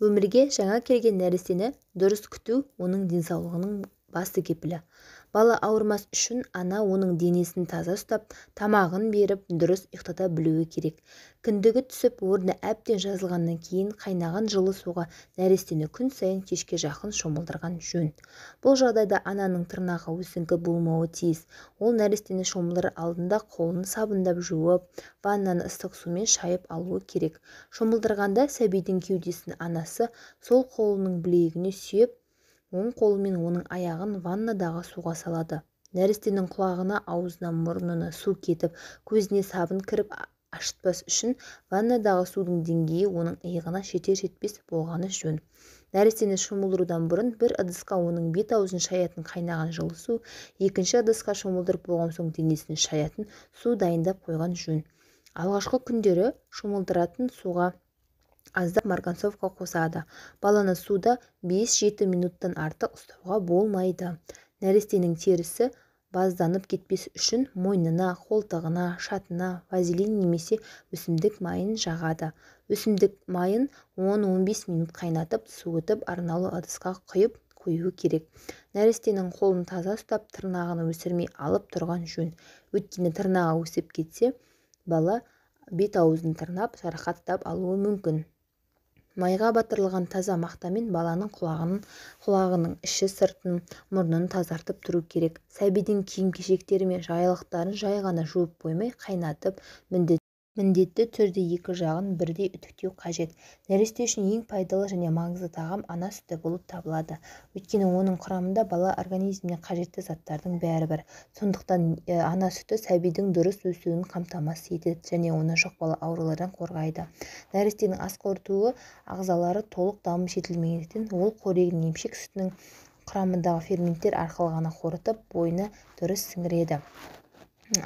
Өмірге жаңа келген нәрестені дұрыс күту оның денсаулығының басты кепілі. Бала ауырмас үшін ана оның денесін таза ұстап, тамағын беріп, дұрыс ұйықтата білуі керек. Кіндігі түсіп, орны әбден жазылғаннан кейін қайнаған жылы суға нәрестені күн сайын кешке жақын шомылдырған жөн. Бұл жағдайда ананың тырнағы өсіңкі болмауы тиіс. Ол нәрестені шомылдырар алдында қолын сабындап жуып, ваннаны ыстық сумен шайып алуы керек. Шомылдырғанда сәбидің кеудесін анасы сол қолының білегіне сүйеп, оң қолымен оның аяғын ваннадағы суға салады. Нәрестенің құлағына, аузына, мұрнына су кетіп, көзіне сабын кіріп ашытпас үшін ваннадағы судың деңгейі оның иығына жетер-жетпес болғаны жөн. Нәрестені шомылдырудан бұрын бір ыдысқа оның бет-аузын шаятын қайнаған жылы су, екінші ыдысқа шомылдырып болған соң денесін шаятын су дайындап қойған жөн. Алғашқы күндері шомылдыратын суға аздап марганцовка қосады. Баланы суда 5-7 минуттан артық ұстауға болмайды. Нәрестенің терісі базданып кетпес үшін мойнына, қолтығына, шатына вазелин немесе өсімдік майын жағады. Өсімдік майын 10-15 минут қайнатып, суытып, арнаулы ыдысқа құйып қою керек. Нәрестенің қолын таза ұстап, тырнағын өсірмей алып тұрған жөн. Өйткені тырнағы өсіп кетсе, бала бет-аузын тырнап, жарақаттап алуы мүмкін. Майға батырылған таза мақтамен баланың құлағының іші сыртын, мұрнын тазартып тұру керек. Сәбидің киім-кешектері мен жайлықтарын жай ғана жуып қоймай, қайнатып, міндетті түрде екі жағын бірдей үтіктеу қажет. Нәресте үшін ең пайдалы және маңызды тағам ана сүті болып табылады. Өйткені оның құрамында бала организміне қажетті заттардың бәрі бар. Сондықтан ана сүті сәбидің дұрыс өсуін қамтамасыз етеді және оны жұқпалы аурулардан қорғайды. Нәрестенің ас қорыту ағзалары толық дамып жетілмегендіктен, ол қорегін емшек сүтінің құрамындағы ферменттер арқылы ғана қорытып, бойына дұрыс сіңіреді.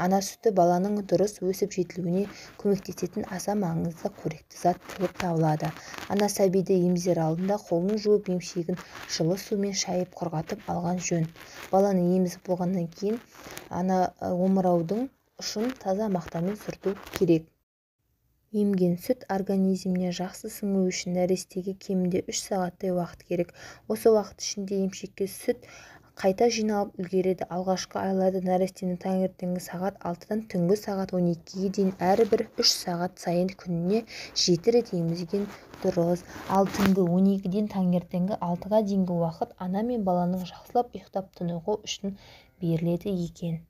Ана сүті баланың дұрыс өсіп жетілуіне көмектесетін аса маңызды қоректі зат болып табылады. Ана сәбиді емізер алдында қолын жуып, емшегін жылы сумен шайып құрғатып алған жөн. Баланы емізіп болғаннан кейін ана омыраудың ұшын таза мақтамен сүрту керек. Емген сүт организміне жақсы сіңу үшін нәрестеге кемінде 3 сағаттай уақыт керек. Осы уақыт ішінде емшекке сүт қайта жиналып үлгереді. Алғашқы айларда нәрестені таңертеңгі сағат 6-дан түнгі сағат 12-ге дейін әрбір 3 сағат сайын күніне 7 рет емізген дұрыс. Ал түнгі 12-ден таңертеңгі 6-ға дейінгі уақыт ана мен баланың жақсылап ұйықтап тынығу үшін беріледі екен.